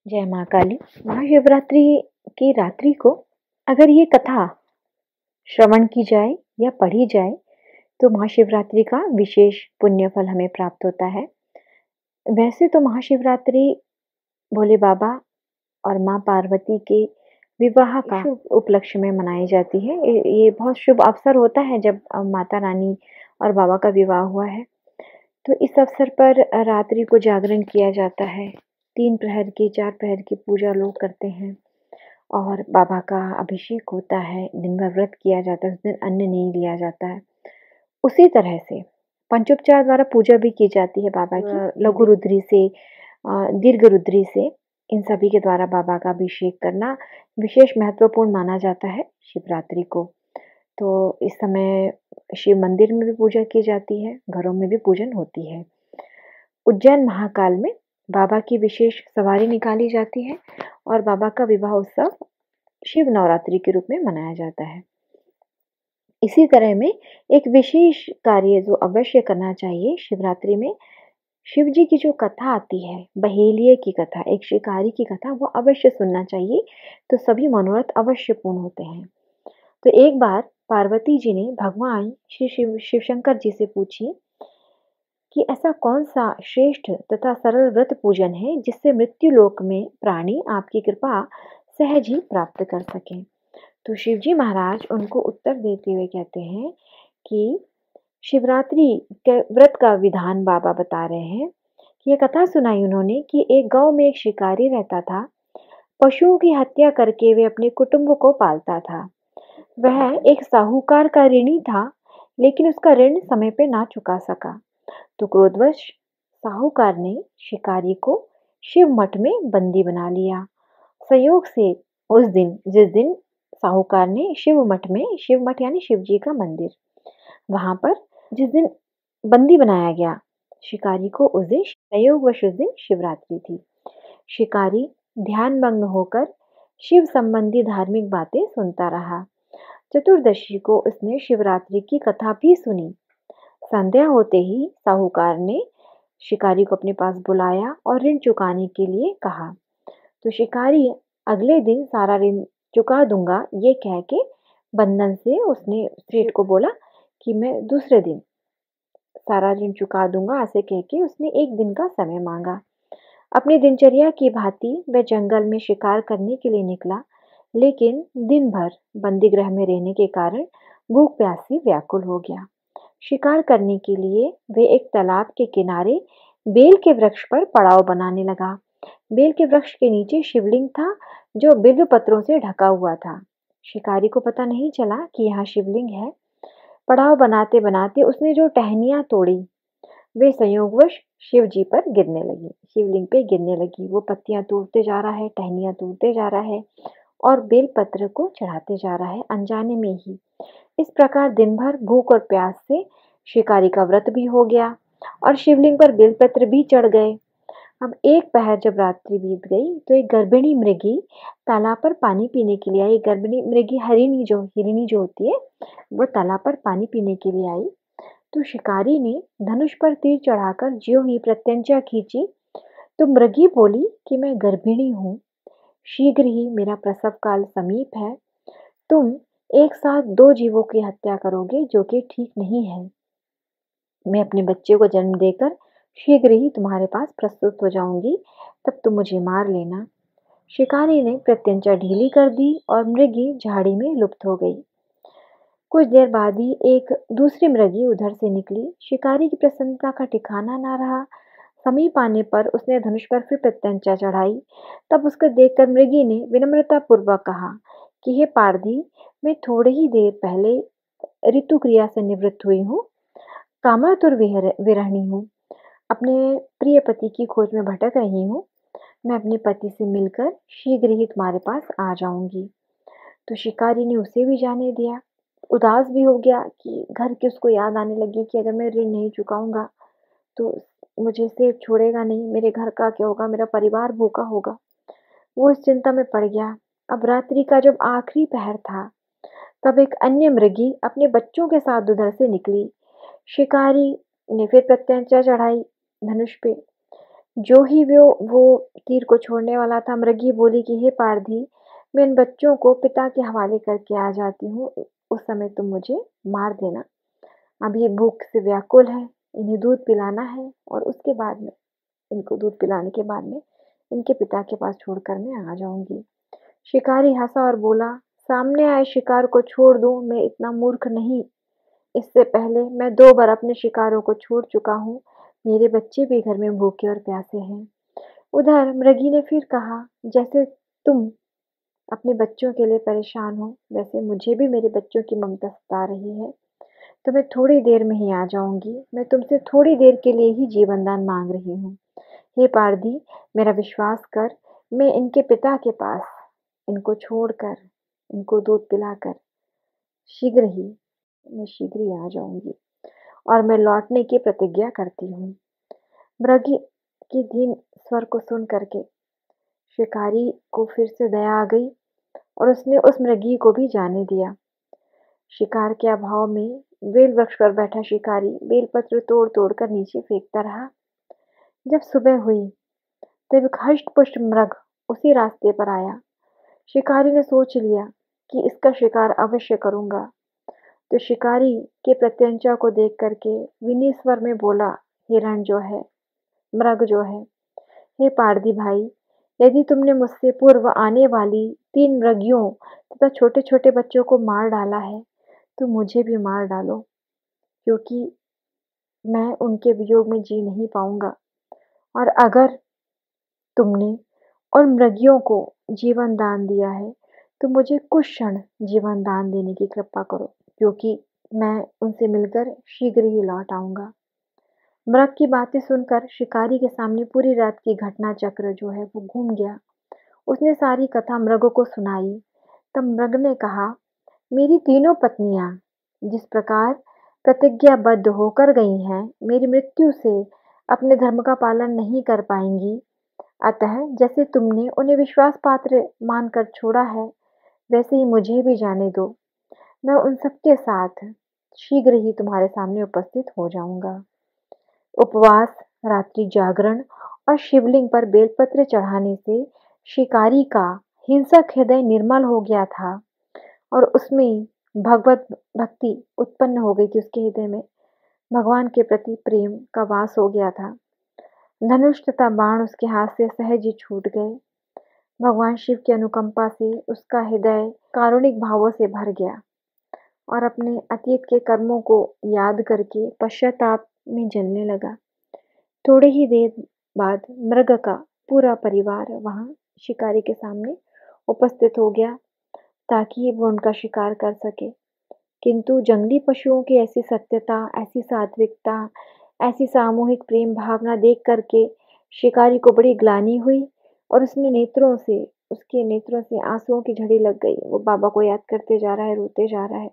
जय माँ काली। महाशिवरात्रि की रात्रि को अगर ये कथा श्रवण की जाए या पढ़ी जाए तो महाशिवरात्रि का विशेष पुण्य फल हमें प्राप्त होता है। वैसे तो महाशिवरात्रि भोले बाबा और माँ पार्वती के विवाह का शुभ उपलक्ष्य में मनाई जाती है। ये बहुत शुभ अवसर होता है जब माता रानी और बाबा का विवाह हुआ है। तो इस अवसर पर रात्रि को जागरण किया जाता है। 3 प्रहर की 4 प्रहर की पूजा लोग करते हैं और बाबा का अभिषेक होता है। दिन भर व्रत किया जाता है, उस दिन अन्न नहीं लिया जाता है। उसी तरह से पंचोपचार द्वारा पूजा भी की जाती है बाबा की। लघु रुद्री से दीर्घ रुद्री से इन सभी के द्वारा बाबा का अभिषेक करना विशेष महत्वपूर्ण माना जाता है शिवरात्रि को। तो इस समय शिव मंदिर में भी पूजा की जाती है, घरों में भी पूजन होती है। उज्जैन महाकाल में बाबा की विशेष सवारी निकाली जाती है और बाबा का विवाह उत्सव शिव नवरात्रि के रूप में मनाया जाता है। इसी तरह में एक विशेष कार्य जो अवश्य करना चाहिए शिवरात्रि में, शिव जी की जो कथा आती है, बहेलिये की कथा, एक शिकारी की कथा, वो अवश्य सुनना चाहिए। तो सभी मनोरथ अवश्य पूर्ण होते हैं। तो एक बार पार्वती जी ने भगवान श्री शिव शंकर जी से पूछी कि ऐसा कौन सा श्रेष्ठ तथा सरल व्रत पूजन है जिससे मृत्यु लोक में प्राणी आपकी कृपा सहज ही प्राप्त कर सके। तो शिवजी महाराज उनको उत्तर देते हुए कहते हैं कि शिवरात्रि के व्रत का विधान बाबा बता रहे हैं कि ये कथा सुनाई उन्होंने कि एक गांव में एक शिकारी रहता था। पशुओं की हत्या करके वे अपने कुटुंब को पालता था। वह एक साहूकार का ऋणी था, लेकिन उसका ऋण समय पे ना चुका सका। तो क्रोधवश साहूकार ने शिकारी को शिव मठ में बंदी बना लिया। संयोग से उस दिन, जिस दिन साहूकार ने शिव मठ में, शिव मठ यानी शिव जी का मंदिर, वहां पर जिस दिन बंदी बनाया गया शिकारी को, उस दिन संयोगवश उस दिन शिवरात्रि थी। शिकारी ध्यानमग्न होकर शिव संबंधी धार्मिक बातें सुनता रहा। चतुर्दशी को उसने शिवरात्रि की कथा भी सुनी। संध्या होते ही साहूकार ने शिकारी को अपने पास बुलाया और ऋण चुकाने के लिए कहा। तो शिकारी अगले दिन सारा ऋण चुका दूंगा ये कह के बंधन से उसने सेठ को बोला कि मैं दूसरे दिन सारा ऋण चुका दूंगा, ऐसे कह के उसने एक दिन का समय मांगा। अपनी दिनचर्या की भांति वह जंगल में शिकार करने के लिए निकला, लेकिन दिन भर बंदी गृह में रहने के कारण भूख प्यास से व्याकुल हो गया। शिकार करने के लिए वे एक तालाब के किनारे बेल के वृक्ष पर पड़ाव बनाने लगा। बेल के वृक्ष के नीचे शिवलिंग था जो बिल्व पत्रों से ढका हुआ था। शिकारी को पता नहीं चला कि यहाँ शिवलिंग है। पड़ाव बनाते बनाते उसने जो टहनियां तोड़ी वे संयोगवश शिव जी पर गिरने लगी, शिवलिंग पे गिरने लगी। वो पत्तियां तोड़ते जा रहा है, टहनियां तोड़ते जा रहा है और बेल पत्र को चढ़ाते जा रहा है अनजाने में ही। इस प्रकार दिन भर भूख और प्यास से शिकारी का व्रत भी हो गया और शिवलिंग पर बेलपत्र भी चढ़ गए। अब एक पहर जब रात्रि बीत गई तो एक गर्भिणी मृगी तालाब पर पानी पीने के लिए आई। गर्भिणी मृगी हिरणी जो होती है, वो तालाब पर पानी पीने के लिए आई। तो शिकारी ने धनुष पर तीर चढ़ाकर ज्यों ही प्रत्यंचा खींची तो मृगी बोली कि मैं गर्भिणी हूँ, शीघ्र ही मेरा प्रसव काल समीप है। तुम एक साथ 2 जीवों की हत्या करोगे जो कि ठीक नहीं है। मैं अपने बच्चे को जन्म देकर शीघ्र ही तुम्हारे पास प्रस्तुत हो जाऊंगी, तब तुम मुझे मार लेना। शिकारी ने प्रत्यंचा ढीली कर दी और मृगी झाड़ी में लुप्त हो गई। कुछ देर बाद ही एक दूसरी मृगी उधर से निकली। शिकारी की प्रसन्नता का ठिकाना ना रहा। समीप आने पर उसने धनुष पर फिर प्रत्यंचा चढ़ाई। तब उसको देखकर मृगी ने विनम्रता पूर्वक कहा कि हे पारधी, मैं थोड़ी ही देर पहले ऋतु क्रिया से निवृत्त हुई हूँ, कामातुर विरहिणी हूँ, अपने प्रिय पति की खोज में भटक रही हूँ। मैं अपने पति से मिलकर शीघ्र ही तुम्हारे पास आ जाऊंगी। तो शिकारी ने उसे भी जाने दिया। उदास भी हो गया कि घर की उसको याद आने लगी कि अगर मैं ऋण नहीं चुकाऊंगा तो मुझे सेठ छोड़ेगा नहीं, मेरे घर का क्या होगा, मेरा परिवार भूखा होगा। वो इस चिंता में पड़ गया। अब रात्रि का जब आखिरी पहर था तब एक अन्य मृगी अपने बच्चों के साथ उधर से निकली। शिकारी ने फिर प्रत्यंचा चढ़ाई धनुष पे। जो ही वो तीर को छोड़ने वाला था, मृगी बोली कि हे पारधी, मैं इन बच्चों को पिता के हवाले करके आ जाती हूँ, उस समय तुम मुझे मार देना। अब ये भूख से व्याकुल है, इन्हें दूध पिलाना है और उसके बाद में इनको दूध पिलाने के बाद में इनके पिता के पास छोड़कर मैं आ जाऊंगी। शिकारी हंसा और बोला, सामने आए शिकार को छोड़ दूं, मैं इतना मूर्ख नहीं। इससे पहले मैं 2 बार अपने शिकारों को छोड़ चुका हूँ। मेरे बच्चे भी घर में भूखे और प्यासे हैं। उधर मृगी ने फिर कहा, जैसे तुम अपने बच्चों के लिए परेशान हो, वैसे मुझे भी मेरे बच्चों की ममता सता रही है। तो मैं थोड़ी देर में ही आ जाऊंगी। मैं तुमसे थोड़ी देर के लिए ही जीवन दान मांग रही हूँ। हे पारधी, मेरा विश्वास कर, मैं इनके पिता के पास इनको छोड़कर, इनको दूध पिलाकर शीघ्र ही शीघ्र ही आ जाऊंगी और मैं लौटने की प्रतिज्ञा करती हूँ। मृगी की धीम स्वर को सुन करके शिकारी को फिर से दया आ गई और उसने उस मृगी को भी जाने दिया। शिकार के अभाव में बेल वृक्ष पर बैठा शिकारी बेलपत्र तोड़ तोड़ कर नीचे फेंकता रहा। जब सुबह हुई तब एक हष्ट-पुष्ट मृग उसी रास्ते पर आया। शिकारी ने सोच लिया कि इसका शिकार अवश्य करूंगा। तो शिकारी के प्रत्यंचा को देख करके विनीत स्वर में बोला, हिरण जो है, मृग जो है, हे पारधी भाई, यदि तुमने मुझसे पूर्व आने वाली 3 मृगियों तथा छोटे-छोटे बच्चों को मार डाला है, तो मुझे भी मार डालो, क्योंकि मैं उनके वियोग में जी नहीं पाऊंगा। और अगर तुमने उन मृगियों को जीवन दान दिया है, तो मुझे कुछ क्षण जीवन दान देने की कृपा करो, क्योंकि मैं उनसे मिलकर शीघ्र ही लौट आऊंगा। मृग की बातें सुनकर शिकारी के सामने पूरी रात की घटना चक्र जो है वो घूम गया। उसने सारी कथा मृग को सुनाई। तब मृग ने कहा, मेरी तीनों पत्नियां जिस प्रकार प्रतिज्ञाबद्ध होकर गई हैं, मेरी मृत्यु से अपने धर्म का पालन नहीं कर पाएंगी। अतः जैसे तुमने उन्हें विश्वास पात्र मानकर छोड़ा है, वैसे ही मुझे भी जाने दो। मैं उन सबके साथ शीघ्र ही तुम्हारे सामने उपस्थित हो जाऊंगा। उपवास, रात्रि जागरण और शिवलिंग पर बेलपत्र चढ़ाने से शिकारी का हिंसक हृदय निर्मल हो गया था और उसमें भगवत भक्ति उत्पन्न हो गई थी। उसके हृदय में भगवान के प्रति प्रेम का वास हो गया था। धनुष तथा बाण उसके हाथ से सहज ही छूट गए। भगवान शिव की अनुकंपा से उसका हृदय कारुणिक भावों से भर गया और अपने अतीत के कर्मों को याद करके पश्चाताप में जलने लगा। थोड़ी ही देर बाद मृग का पूरा परिवार वहां शिकारी के सामने उपस्थित हो गया ताकि वो उनका शिकार कर सके। किंतु जंगली पशुओं की ऐसी सत्यता, ऐसी सात्विकता, ऐसी सामूहिक प्रेम भावना देख करके शिकारी को बड़ी ग्लानि हुई और उसके नेत्रों से आंसुओं की झड़ी लग गई। वो बाबा को याद करते जा रहा है, रोते जा रहा है।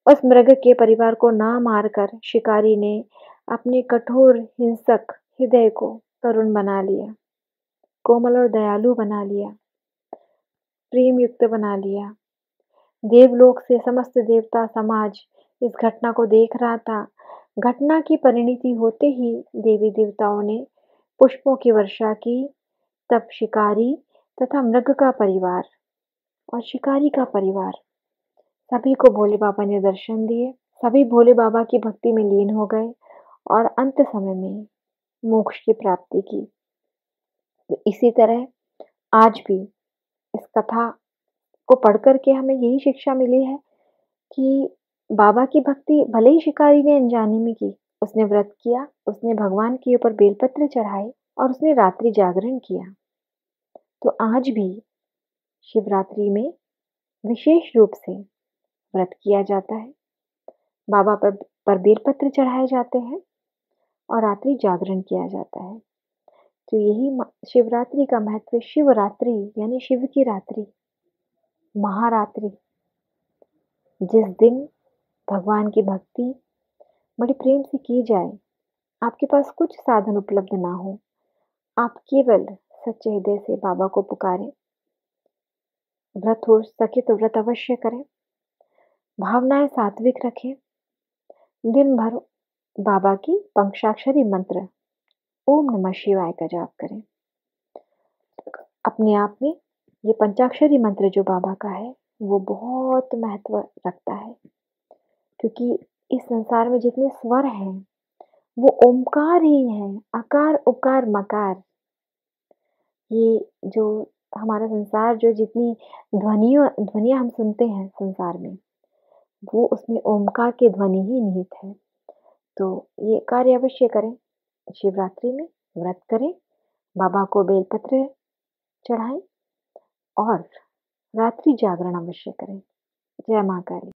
उस मृग के परिवार को ना मारकर शिकारी ने अपने कठोर हिंसक हृदय को करुण बना लिया, कोमल और दयालु बना लिया, प्रेम युक्त बना लिया। देवलोक से समस्त देवता समाज इस घटना को देख रहा था। घटना की परिणति होते ही देवी देवताओं ने पुष्पों की वर्षा की। तब शिकारी तथा मृग का परिवार और शिकारी का परिवार सभी को भोले बाबा ने दर्शन दिए। सभी भोले बाबा की भक्ति में लीन हो गए और अंत समय में मोक्ष की प्राप्ति की। तो इसी तरह आज भी इस कथा को पढ़ कर के हमें यही शिक्षा मिली है कि बाबा की भक्ति भले ही शिकारी ने अनजाने में की, उसने व्रत किया, उसने भगवान के ऊपर बेलपत्र चढ़ाए और उसने रात्रि जागरण किया। तो आज भी शिवरात्रि में विशेष रूप से व्रत किया जाता है, बाबा पर बेलपत्र चढ़ाए जाते हैं और रात्रि जागरण किया जाता है। तो यही शिवरात्रि का महत्व। शिवरात्रि यानी शिव की रात्रि, महारात्रि, जिस दिन भगवान की भक्ति बड़े प्रेम से की जाए। आपके पास कुछ साधन उपलब्ध ना हो, आप केवल सच्चे हृदय से बाबा को पुकारें। व्रत हो सके तो व्रत अवश्य करें, भावनाएं सात्विक रखें, दिन भर बाबा की पंचाक्षरी मंत्र ओम नमः शिवाय का जाप करें। अपने आप में ये पंचाक्षरी मंत्र जो बाबा का है वो बहुत महत्व रखता है, क्योंकि इस संसार में जितने स्वर हैं वो ओमकार ही हैं, अकार उकार मकार। ये जो हमारा संसार, जो जितनी ध्वनियाँ हम सुनते हैं संसार में, वो उसमें ओमकार की ध्वनि ही निहित है। तो ये कार्य अवश्य करें। शिवरात्रि में व्रत करें, बाबा को बेलपत्र चढ़ाएँ और रात्रि जागरण अवश्य करें। जय माँ काली।